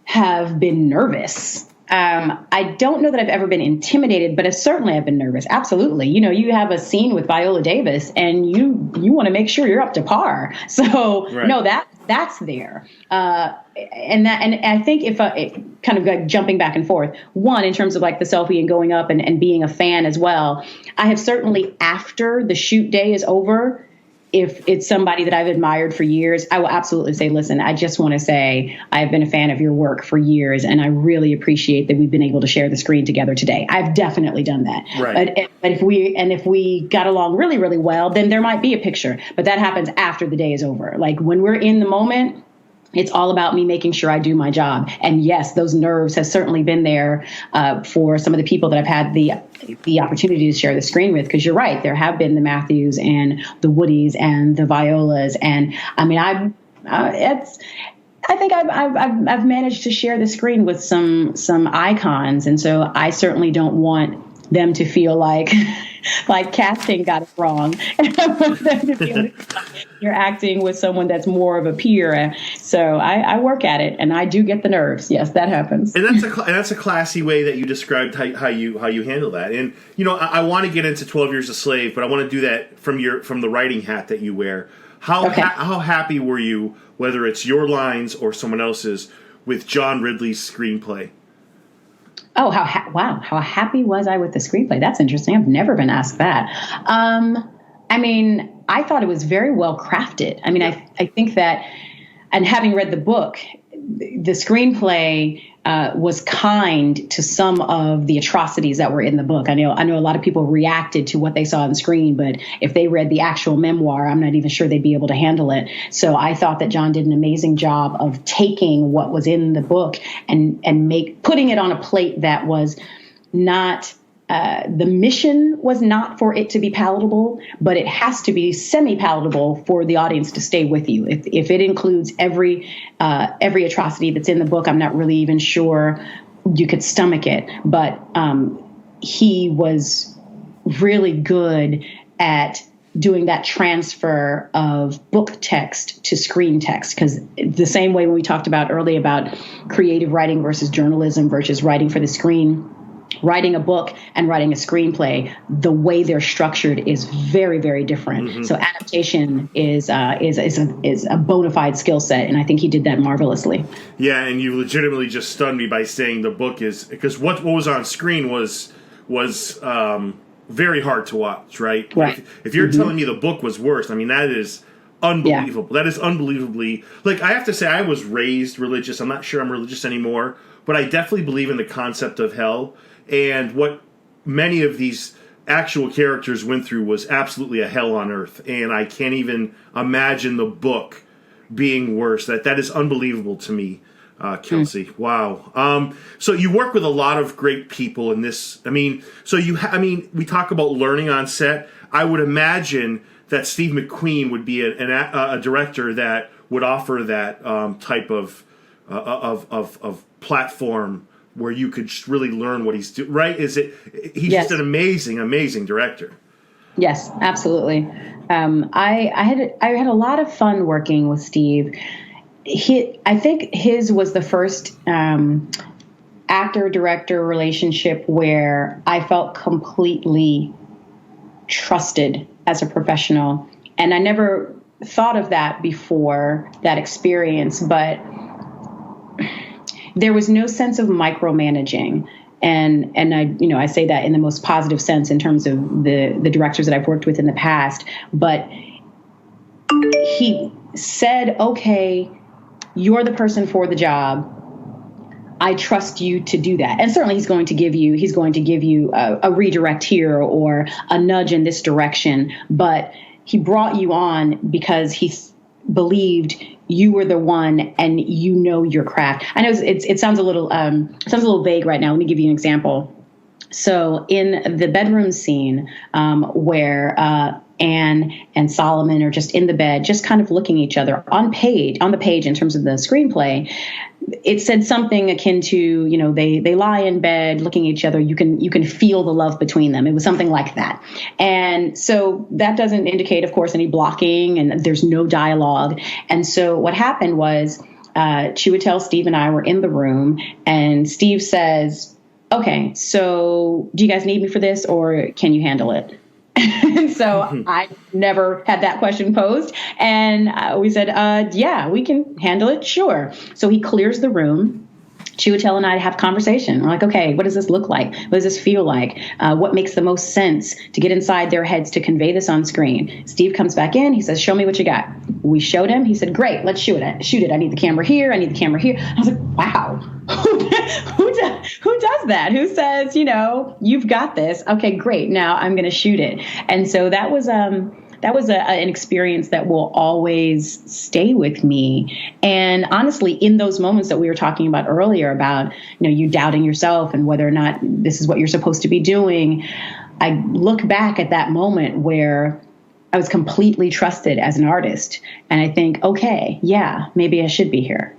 have been nervous. I don't know that I've ever been intimidated, but certainly I've been nervous. Absolutely. You have a scene with Viola Davis and you want to make sure you're up to par. So right. No, that's there. And I think if it kind of like jumping back and forth, one, in terms of like the selfie and going up and being a fan as well, I have certainly, after the shoot day is over, if it's somebody that I've admired for years, I will absolutely say, listen, I just want to say I've been a fan of your work for years, and I really appreciate that we've been able to share the screen together today. I've definitely done that. Right. But if we got along really, really well, then there might be a picture. But that happens after the day is over. Like, when we're in the moment, it's all about me making sure I do my job. And yes, those nerves have certainly been there for some of the people that I've had the opportunity to share the screen with. Because you're right, there have been the Matthews and the Woodies and the Violas, and I mean, I think I've managed to share the screen with some icons, and so I certainly don't want them to feel like casting got it wrong. I want them to feel like you're acting with someone that's more of a peer. So I work at it, and I do get the nerves. Yes, that happens. And that's a classy way that you described how you handle that. And I want to get into 12 Years a Slave, but I want to do that from the writing hat that you wear. How happy were you, whether it's your lines or someone else's, with John Ridley's screenplay? Oh, how happy was I with the screenplay? That's interesting. I've never been asked that. I mean, I thought it was very well crafted. I mean, I think that, and having read the book, the screenplay was kind to some of the atrocities that were in the book. I know a lot of people reacted to what they saw on the screen, but if they read the actual memoir, I'm not even sure they'd be able to handle it. So I thought that John did an amazing job of taking what was in the book and putting it on a plate that was not. The mission was not for it to be palatable, but it has to be semi-palatable for the audience to stay with you. If it includes every atrocity that's in the book, I'm not really even sure you could stomach it. But he was really good at doing that transfer of book text to screen text, because the same way when we talked about earlier about creative writing versus journalism versus writing for the screen, writing a book and writing a screenplay, the way they're structured is very, very different. Mm-hmm. So adaptation is a bona fide skill set, and I think he did that marvelously. Yeah, and you legitimately just stunned me by saying the book is, because what was on screen was very hard to watch, right? Right. If you're telling me the book was worse, I mean, that is unbelievable. Yeah. That is unbelievably, like, I have to say, I was raised religious. I'm not sure I'm religious anymore, but I definitely believe in the concept of hell. And what many of these actual characters went through was absolutely a hell on earth. And I can't even imagine the book being worse. That is unbelievable to me, Kelsey. Wow. So you work with a lot of great people in this. I mean, we talk about learning on set. I would imagine that Steve McQueen would be a director that would offer that type of platform where you could really learn what he's doing, right? He's just an amazing director. Yes, absolutely. I had a lot of fun working with Steve. I think his was the first actor-director relationship where I felt completely trusted as a professional. And I never thought of that before that experience, but there was no sense of micromanaging. And I say that in the most positive sense in terms of the directors that I've worked with in the past. But he said, okay, you're the person for the job. I trust you to do that. And certainly he's going to give you a redirect here or a nudge in this direction. But he brought you on because he believed you were the one and you know your craft. I know it sounds a little vague right now. Let me give you an example. So in the bedroom scene where Anne and Solomon are just in the bed, just kind of looking at each other on the page in terms of the screenplay, it said something akin to, they lie in bed looking at each other. You can feel the love between them. It was something like that. And so that doesn't indicate, of course, any blocking, and there's no dialogue. And so what happened was Chiwetel, Steve, and I were in the room, and Steve says, okay, so do you guys need me for this, or can you handle it? And so I never had that question posed. And we said, yeah, we can handle it. Sure. So he clears the room. Chiwetel and I have conversation. We're like, okay, what does this look like? What does this feel like? What makes the most sense to get inside their heads to convey this on screen? Steve comes back in. He says, show me what you got. We showed him. He said, great, let's shoot it. I need the camera here. I need the camera here. I was like, wow, who does that? Who says, you've got this. Okay, great. Now I'm going to shoot it. And so that was an experience that will always stay with me. And honestly, in those moments that we were talking about earlier about, you doubting yourself and whether or not this is what you're supposed to be doing, I look back at that moment where I was completely trusted as an artist. And I think, okay, yeah, maybe I should be here.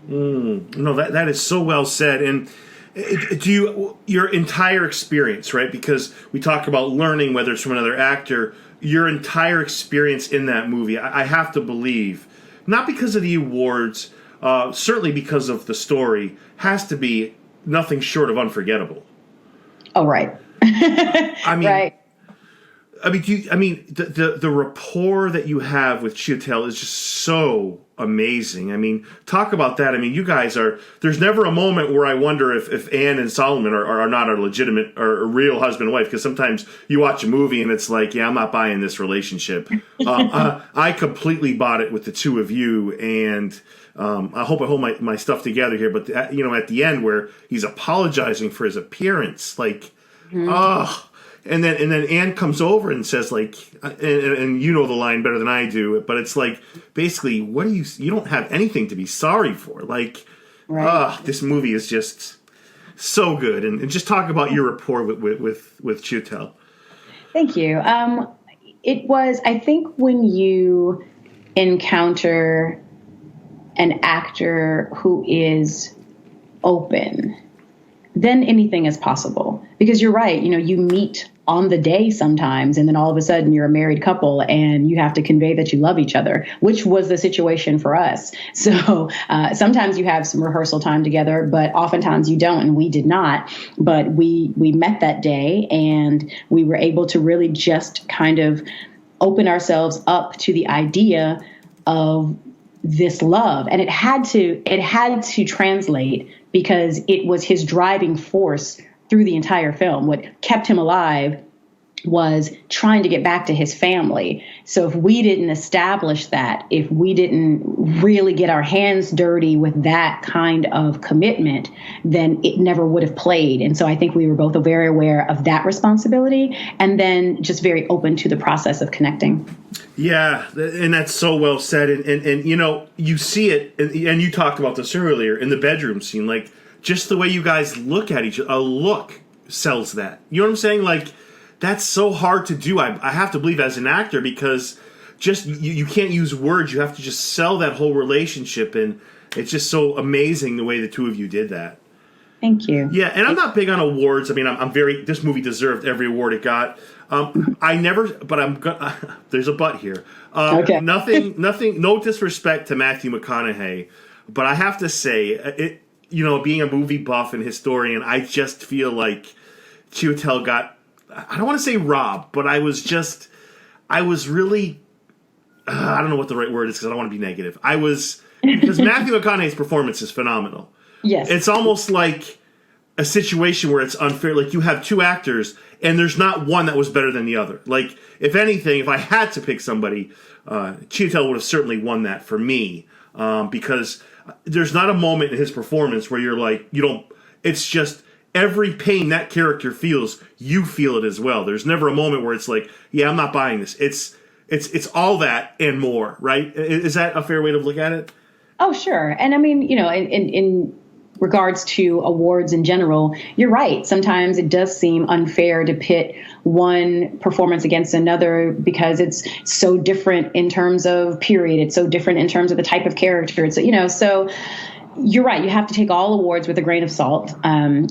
No, that is so well said. And your entire experience, right? Because we talk about learning, whether it's from another actor, your entire experience in that movie, I have to believe, not because of the awards, certainly because of the story, has to be nothing short of unforgettable. Oh, right. Right. The rapport that you have with Chiwetel is just so amazing. Talk about that. You guys there's never a moment where I wonder if Anne and Solomon are not a legitimate or a real husband and wife, because sometimes you watch a movie and it's like, yeah, I'm not buying this relationship. I completely bought it with the two of you, and I hope I hold my stuff together here, but at the end where he's apologizing for his appearance, and then Anne comes over and says, like, and you know the line better than I do, but it's like, basically, what do you don't have anything to be sorry for. Like, right. This movie is just so good. And just talk about your rapport with Chiwetel. Thank you. It was, I think, when you encounter an actor who is open, then anything is possible. Because you're right, you meet on the day sometimes, and then all of a sudden you're a married couple and you have to convey that you love each other, which was the situation for us. So sometimes you have some rehearsal time together, but oftentimes you don't, and we did not. But we met that day, and we were able to really just kind of open ourselves up to the idea of this love. And it had to translate, because it was his driving force through the entire film. What kept him alive was trying to get back to his family. So if we didn't establish that, if we didn't really get our hands dirty with that kind of commitment, then it never would have played. And so I think we were both very aware of that responsibility, and then just very open to the process of connecting. Yeah, and that's so well said. And you see it, and you talked about this earlier, in the bedroom scene, like, just the way you guys look at each other, a look sells that. You know what I'm saying? Like, that's so hard to do, I have to believe, as an actor, because just you can't use words. You have to just sell that whole relationship, and it's just so amazing the way the two of you did that. Thank you. Yeah, and I'm not big on awards. This movie deserved every award it got. There's a but here. Okay. Nothing, no disrespect to Matthew McConaughey, but I have to say, being a movie buff and historian, I just feel like Chiwetel got, I don't want to say robbed, but I was really I don't know what the right word is because I don't want to be negative. Because Matthew McConaughey's performance is phenomenal. Yes. It's almost like a situation where it's unfair. Like you have two actors and there's not one that was better than the other. Like, if anything, if I had to pick somebody, Chiwetel would have certainly won that for me, because there's not a moment in his performance where you're like, it's just every pain that character feels, you feel it as well. There's never a moment where it's like, yeah, I'm not buying this. It's all that and more, right? Is that a fair way to look at it? Oh, sure. And I mean, in regards to awards in general, you're right. Sometimes it does seem unfair to pit one performance against another because it's so different in terms of period. It's so different in terms of the type of character. It's, so you're right. You have to take all awards with a grain of salt. And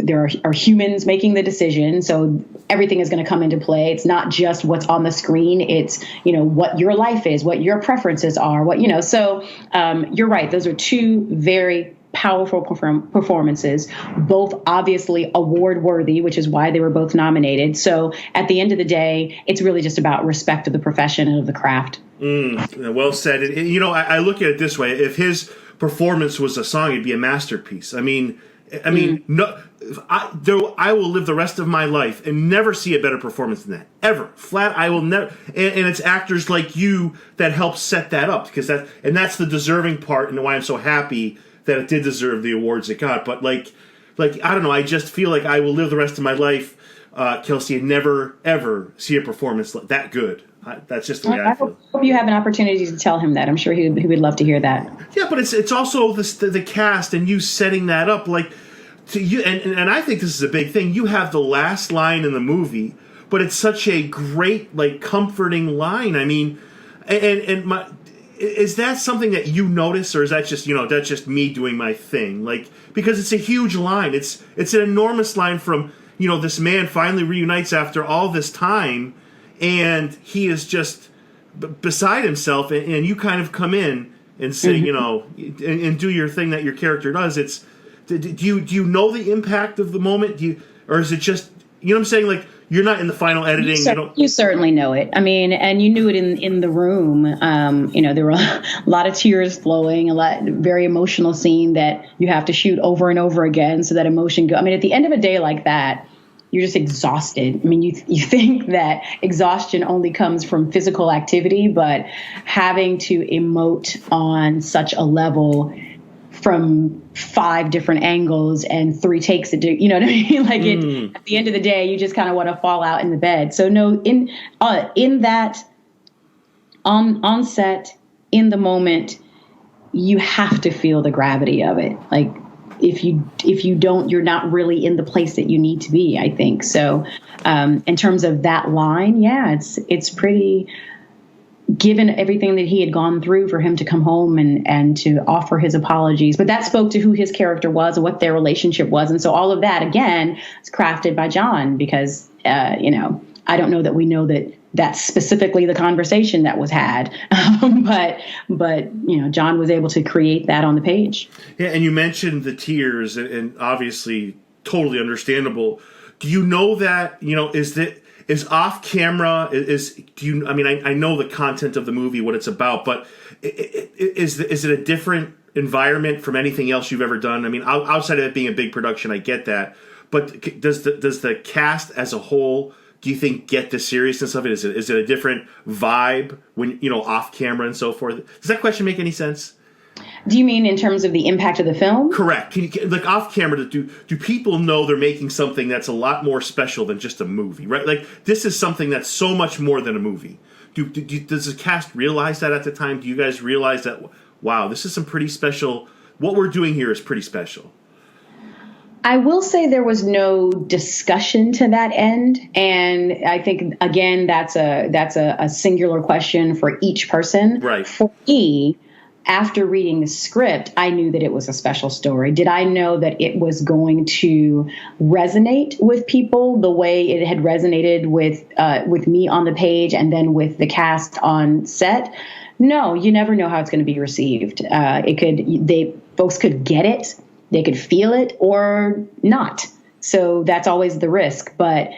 there are humans making the decision. So everything is going to come into play. It's not just what's on the screen. It's, what your life is, what your preferences are, so you're right. Those are two very powerful performances, both obviously award worthy, which is why they were both nominated. So at the end of the day, it's really just about respect of the profession and of the craft. Well said. And, I look at it this way. If his performance was a song, it'd be a masterpiece. I mean, no, I will live the rest of my life and never see a better performance than that, ever. Flat, I will never. And it's actors like you that help set that up, because that's the deserving part, and why I'm so happy that it did deserve the awards it got. But like I don't know, I just feel like I will live the rest of my life, Kelsey, and never ever see a performance that good. That's just the way I feel. I hope you have an opportunity to tell him that. I'm sure he would love to hear that. Yeah, but it's also the cast and you setting that up, like, to you, and I think this is a big thing. You have the last line in the movie, but it's such a great, like, comforting line. I mean, is that something that you notice, or is that just that's just me doing my thing? Like, because it's a huge line. It's an enormous line from this man finally reunites after all this time, and he is just beside himself, and you kind of come in and say, and do your thing that your character does. Do you know the impact of the moment? Or is it just, what I'm saying? Like, you're not in the final editing. You certainly know it. I mean, and you knew it in the room. There were a lot of tears flowing, very emotional scene that you have to shoot over and over again so that emotion I mean, at the end of a day like that, you're just exhausted. I mean, you think that exhaustion only comes from physical activity, but having to emote on such a level from 5 different angles and 3 takes to do, you know what I mean? Like, at the end of the day, you just kind of want to fall out in the bed. So no, in that, on set, in the moment, you have to feel the gravity of it. Like, if you don't, you're not really in the place that you need to be, I think. So, in terms of that line, yeah, it's pretty, given everything that he had gone through, for him to come home and to offer his apologies. But that spoke to who his character was and what their relationship was. And so all of that, again, is crafted by John, because, I don't know that we know that that's specifically the conversation that was had. But John was able to create that on the page. Yeah, and you mentioned the tears, and obviously totally understandable. Do you know that, is off camera, I know the content of the movie, what it's about, but is it a different environment from anything else you've ever done? I mean, outside of it being a big production, I get that. But does the cast as a whole, do you think, get the seriousness of it? Is it a different vibe when, off camera and so forth? Does that question make any sense? Do you mean in terms of the impact of the film? Correct. Like, off camera, do people know they're making something that's a lot more special than just a movie, right? Like, this is something that's so much more than a movie. Does the cast realize that at the time? Do you guys realize that, wow, this is some pretty special, what we're doing here is pretty special? I will say there was no discussion to that end. And I think, again, that's a singular question for each person. Right. For me, after reading the script, I knew that it was a special story. Did I know that it was going to resonate with people the way it had resonated with me on the page and then with the cast on set? No, you never know how it's going to be received. Folks could get it, they could feel it, or not. So that's always the risk. But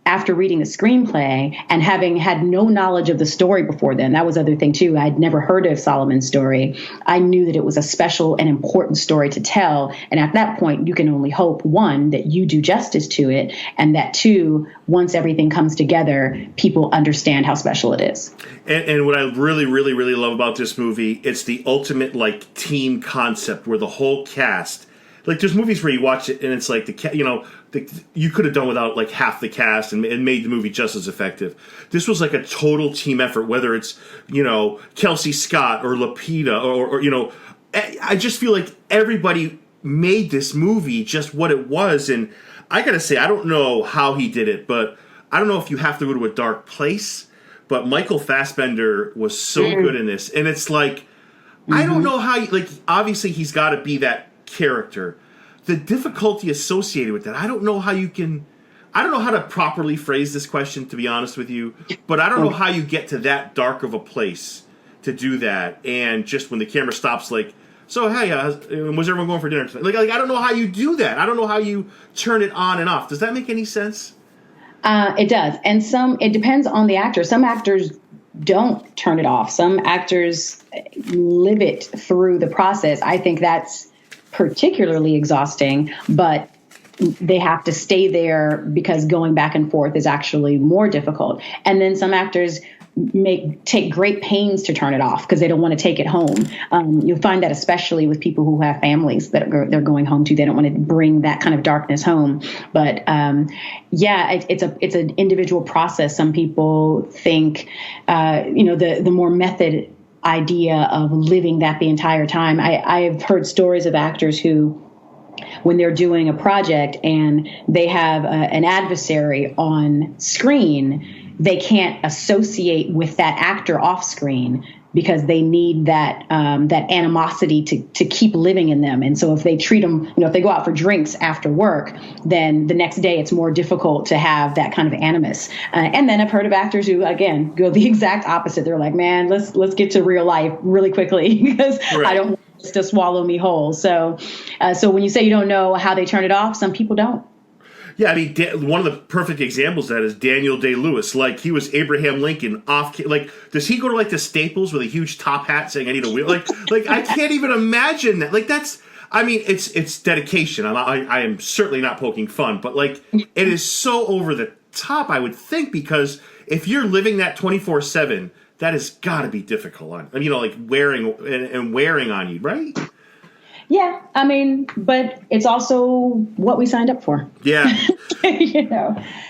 after reading the screenplay and having had no knowledge of the story before then, that was the other thing too. I'd never heard of Solomon's story. I knew that it was a special and important story to tell. And at that point, you can only hope, one, that you do justice to it, and that two, once everything comes together, people understand how special it is. And what I really, really, really love about this movie, it's the ultimate like team concept where the whole cast, like there's movies where you watch it and it's like you could have done without like half the cast and made the movie just as effective. This was like a total team effort, whether it's, Kelsey Scott or Lapita or I just feel like everybody made this movie just what it was. And I gotta say, I don't know how he did it, but I don't know if you have to go to a dark place, but Michael Fassbender was so good in this. And it's like, I don't know how, obviously he's got to be that character. The difficulty associated with that, I don't know how to properly phrase this question, to be honest with you, but I don't know how you get to that dark of a place to do that. And just when the camera stops, like, so, hey, was everyone going for dinner tonight? Like, I don't know how you do that. I don't know how you turn it on and off. Does that make any sense? It does. And it depends on the actor. Some actors don't turn it off. Some actors live it through the process. I think that's particularly exhausting, but they have to stay there because going back and forth is actually more difficult. And then some actors take great pains to turn it off because they don't want to take it home. You'll find that especially with people who have families that they're going home to. They don't want to bring that kind of darkness home. But it's an individual process. Some people think, the more method idea of living that the entire time. I've heard stories of actors who, when they're doing a project and they have an adversary on screen, they can't associate with that actor off screen because they need that animosity to keep living in them. And so if they treat them, if they go out for drinks after work, then the next day it's more difficult to have that kind of animus. And then I've heard of actors who, again, go the exact opposite. They're like, man, let's get to real life really quickly because I don't want this to swallow me whole. So when you say you don't know how they turn it off, some people don't. Yeah, I mean, one of the perfect examples of that is Daniel Day-Lewis. Like, he was Abraham Lincoln off. Like, does he go to, like, the Staples with a huge top hat saying, I need a wheel? Like I can't even imagine that. Like, that's, I mean, it's dedication. I am certainly not poking fun, but, like, it is so over the top, I would think, because if you're living that 24/7, that has got to be difficult on, like, wearing on you, right? Yeah, I mean, but it's also what we signed up for. Yeah.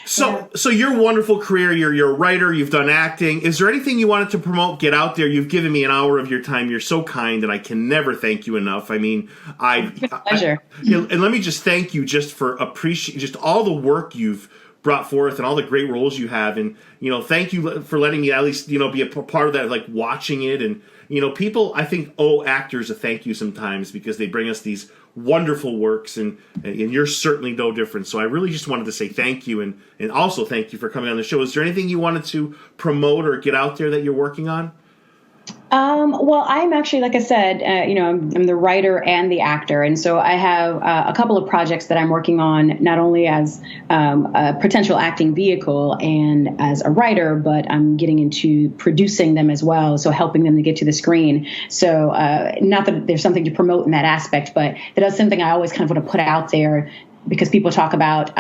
So your wonderful career, you're a writer, you've done acting. Is there anything you wanted to promote? Get out there. You've given me an hour of your time. You're so kind, and I can never thank you enough. I mean, it's a pleasure. And let me just thank you just for just all the work you've brought forth and all the great roles you have. And, thank you for letting me at least, be a part of that, like watching it. And, people, I think, owe actors a thank you sometimes because they bring us these wonderful works, and you're certainly no different. So I really just wanted to say thank you and also thank you for coming on the show. Is there anything you wanted to promote or get out there that you're working on? Well, I'm actually, like I said, I'm the writer and the actor. And so I have a couple of projects that I'm working on, not only as a potential acting vehicle and as a writer, but I'm getting into producing them as well. So helping them to get to the screen. So not that there's something to promote in that aspect, but that is something I always kind of want to put out there because people talk about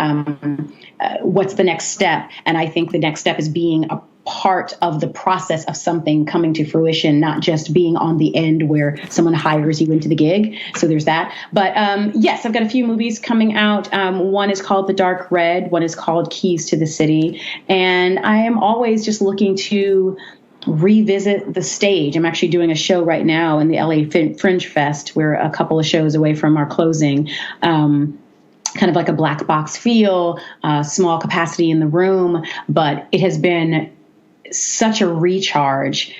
what's the next step. And I think the next step is being a part of the process of something coming to fruition, not just being on the end where someone hires you into the gig. So there's that. But yes, I've got a few movies coming out. One is called The Dark Red. One is called Keys to the City. And I am always just looking to revisit the stage. I'm actually doing a show right now in the LA Fringe Fest. We're a couple of shows away from our closing. Kind of like a black box feel, small capacity in the room, but it has been such a recharge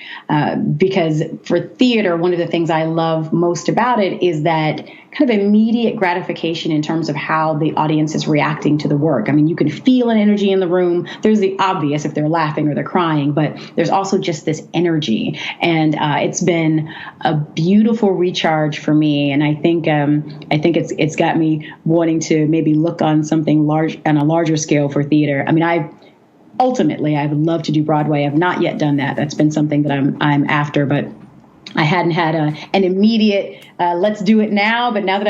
because for theater, one of the things I love most about it is that kind of immediate gratification in terms of how the audience is reacting to the work. I mean, you can feel an energy in the room. There's the obvious if they're laughing or they're crying, but there's also just this energy. And it's been a beautiful recharge for me. And I think it's got me wanting to maybe look on something large on a larger scale for theater. I mean, ultimately, I would love to do Broadway. I've not yet done that. That's been something that I'm after, but I hadn't had an immediate let's do it now. But now that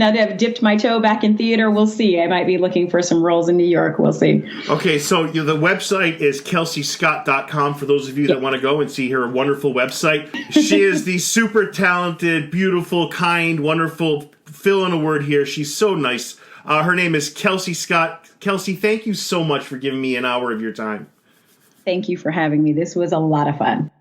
I've dipped my toe back in theater, we'll see. I might be looking for some roles in New York. We'll see. Okay, so the website is kelseyscott.com for those of you that want to go and see her wonderful website. She is the super talented, beautiful, kind, wonderful, fill in a word here. She's so nice. Her name is Kelsey Scott. Kelsey, thank you so much for giving me an hour of your time. Thank you for having me. This was a lot of fun.